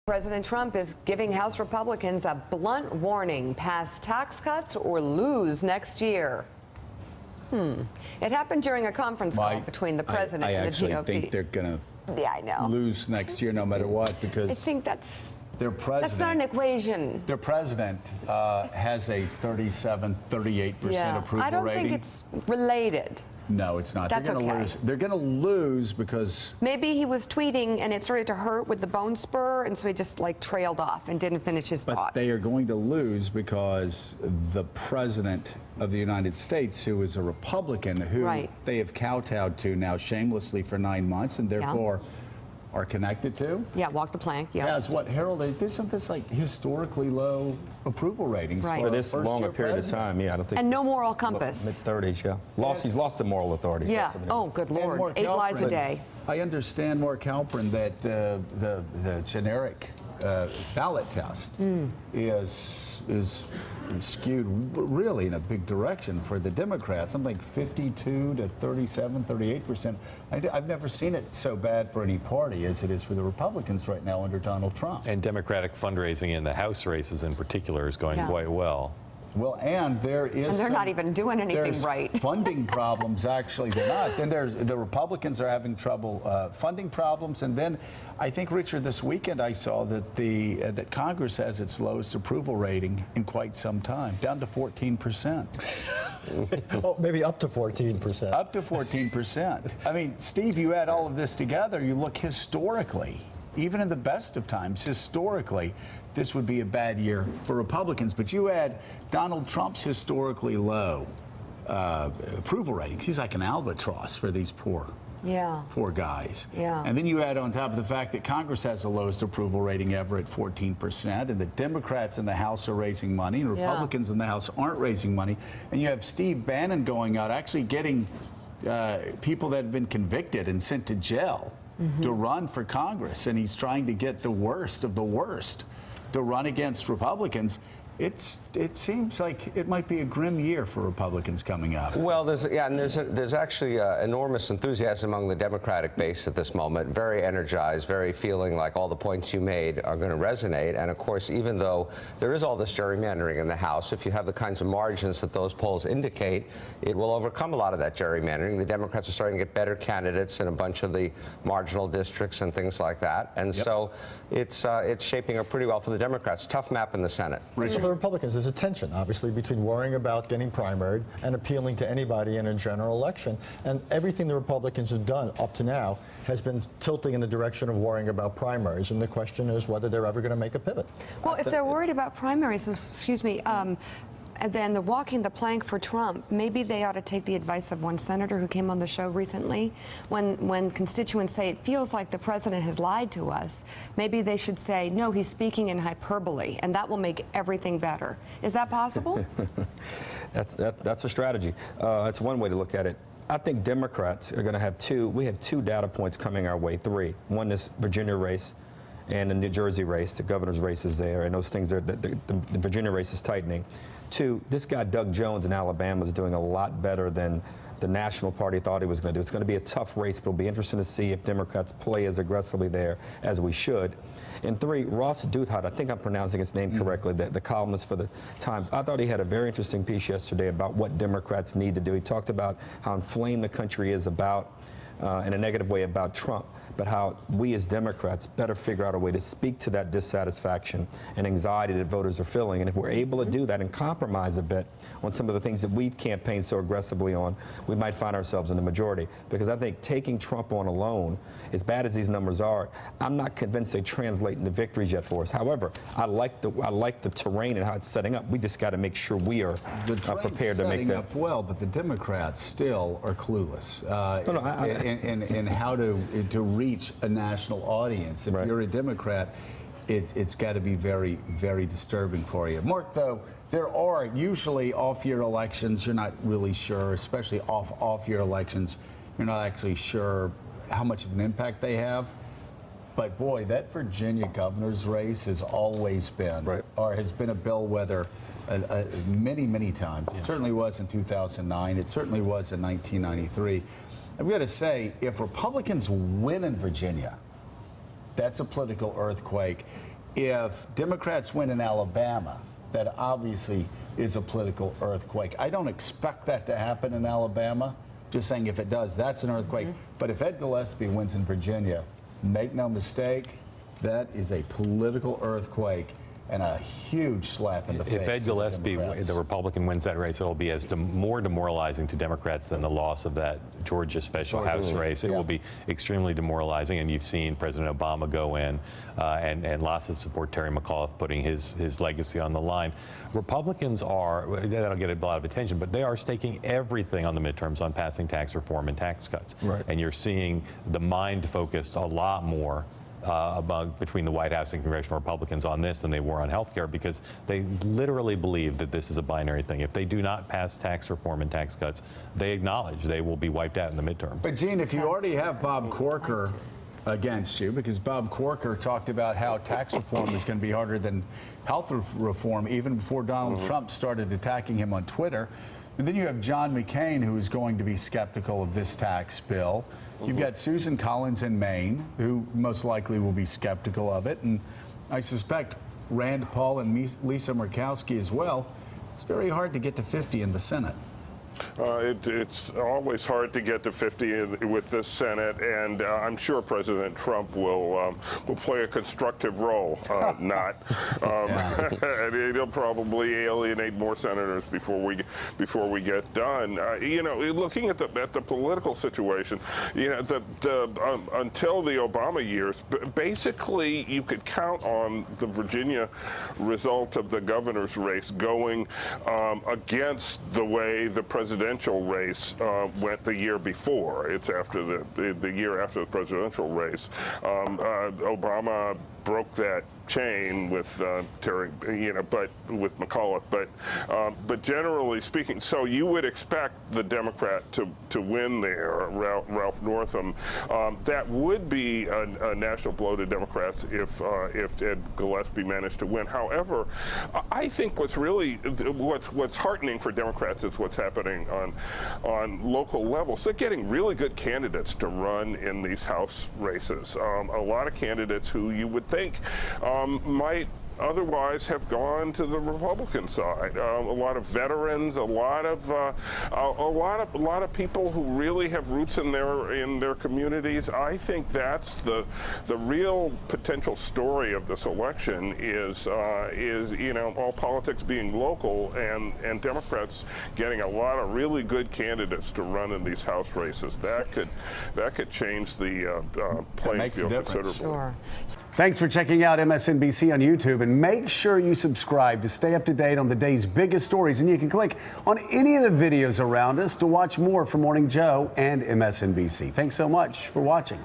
President Trump is giving House Republicans a blunt warning: pass tax cuts or lose next year. It happened during a conference call between the president and the GOP. I actually think they're going to lose next year no matter what, because I think that's their president. That's not an equation. Their president has a 37, 38% approval rating. I don't think it's related. No, it's not. That's They're going to lose. They're going to lose because maybe he was tweeting and it started to hurt with the bone spur, and so he just like trailed off and didn't finish his thought. But they are going to lose because the president of the United States, who is a Republican, who they have kowtowed to now shamelessly for 9 months, and therefore are connected to. Walk the plank. As what, Harold, isn't this like historically low approval ratings for this long a period of time? I don't think. And no moral compass. Mid-30s, he's lost the moral authority. Oh, good Lord. 8 lies a day. I understand, Mark Halperin, that the generic ballot test is skewed really in a big direction for the Democrats. Something like 52 to 37, 38%. I've never seen it so bad for any party as it is for the Republicans right now under Donald Trump. And Democratic fundraising in the House races in particular is going quite well. Well, and there is. And they're not even doing anything right. Funding problems, actually, they're not. Then there's the Republicans are having trouble funding problems, and then I think, Richard, this weekend I saw that that Congress has its lowest approval rating in quite some time, down to 14%. Oh, maybe up to 14%. Up to 14%. I mean, Steve, you add all of this together, you look historically, even in the best of times, historically, this would be a bad year for Republicans. But you add Donald Trump's historically low approval ratings. He's like an albatross for these poor guys. And then you add on top of the fact that Congress has the lowest approval rating ever at 14%, and the Democrats in the House are raising money, and Republicans in the House aren't raising money. And you have Steve Bannon going out, actually getting people that have been convicted and sent to jail to run for Congress, and he's trying to get the worst of the worst to run against Republicans. It seems like it might be a grim year for Republicans coming up. Well, there's actually enormous enthusiasm among the Democratic base at this moment. Very energized, very feeling like all the points you made are going to resonate. And of course, even though there is all this gerrymandering in the House, if you have the kinds of margins that those polls indicate, it will overcome a lot of that gerrymandering. The Democrats are starting to get better candidates in a bunch of the marginal districts and things like that. And so it's shaping up pretty well for the Democrats. Tough map in the Senate. The Republicans, there's a tension, obviously, between worrying about getting primaried and appealing to anybody in a general election. And everything the Republicans have done up to now has been tilting in the direction of worrying about primaries. And the question is whether they're ever going to make a pivot. Well, if they're worried about primaries, excuse me, and then they're walking the plank for Trump, maybe they ought to take the advice of one senator who came on the show recently. When constituents say it feels like the president has lied to us, maybe they should say, no, he's speaking in hyperbole, and that will make everything better. Is that possible? That's a strategy. That's one way to look at it. I think Democrats are going to have we have two data points coming our way, three. One, this Virginia race and the New Jersey race, the governor's race is there, and those things are, the Virginia race is tightening. Two, this guy Doug Jones in Alabama is doing a lot better than the National Party thought he was going to do. It's going to be a tough race, but it'll be interesting to see if Democrats play as aggressively there as we should. And three, Ross Douthat, I think I'm pronouncing his name correctly, the columnist for the Times. I thought he had a very interesting piece yesterday about what Democrats need to do. He talked about how inflamed the country is about, in a negative way, about Trump, but how we as Democrats better figure out a way to speak to that dissatisfaction and anxiety that voters are feeling. And if we're able to do that and compromise a bit on some of the things that we've campaigned so aggressively on, we might find ourselves in the majority. Because I think taking Trump on alone, as bad as these numbers are, I'm not convinced they translate into victories yet for us. However, I like the terrain and how it's setting up. We just got to make sure we are prepared to make that. Up well, but the Democrats still are clueless in how to reach a national audience. If you're a Democrat, it's got to be very, very disturbing for you. Mark, though, there are usually off-year elections. You're not really sure, especially off-year elections. You're not actually sure how much of an impact they have. But boy, that Virginia governor's race has always been, or has been a bellwether many, many times. It certainly was in 2009. It certainly was in 1993. I've got to say, if Republicans win in Virginia, that's a political earthquake. if Democrats win in Alabama, that obviously is a political earthquake. I don't expect that to happen in Alabama. Just saying, if it does, that's an earthquake. But if Ed Gillespie wins in Virginia, make no mistake, that is a political earthquake and a huge slap in the face. If Ed Gillespie, the Republican, wins that race, it'll be more demoralizing to Democrats than the loss of that Georgia special House race. It will be extremely demoralizing, and you've seen President Obama go in and lots of support Terry McAuliffe putting his legacy on the line. Republicans that'll get a lot of attention, but they are staking everything on the midterms on passing tax reform and tax cuts. Right. And you're seeing the mind focused a lot more between the White House and congressional Republicans on this than they were on health care, because they literally believe that this is a binary thing. If they do not pass tax reform and tax cuts, they acknowledge they will be wiped out in the midterms. But Gene, if you already have Bob Corker against you, because Bob Corker talked about how tax reform is going to be harder than health reform even before Donald Trump started attacking him on Twitter. And then you have John McCain, who is going to be skeptical of this tax bill. You've got Susan Collins in Maine, who most likely will be skeptical of it. And I suspect Rand Paul and Lisa Murkowski as well. It's very hard to get to 50 in the Senate. It's always hard to get to 50 with this Senate, and I'm sure President Trump will play a constructive role. And he'll probably alienate more senators before we get done. Looking at the political situation, until the Obama years, basically you could count on the Virginia result of the governor's race going against the way the presidential race went the year before. It's after the year after the presidential race. Obama broke that chain with Terry, but with McAuliffe. But generally speaking, so you would expect the Democrat to win there, Ralph Northam. That would be a national blow to Democrats if Ed Gillespie managed to win. However, I think what's heartening for Democrats is what's happening on local levels. They're getting really good candidates to run in these House races. A lot of candidates who you would think might otherwise have gone to the Republican side. A lot of veterans, a lot of people who really have roots in their communities. I think that's the real potential story of this election is all politics being local and Democrats getting a lot of really good candidates to run in these House races. That could change the playing field considerably. Sure. Thanks for checking out MSNBC on YouTube, and make sure you subscribe to stay up to date on the day's biggest stories. And you can click on any of the videos around us to watch more from Morning Joe and MSNBC. Thanks so much for watching.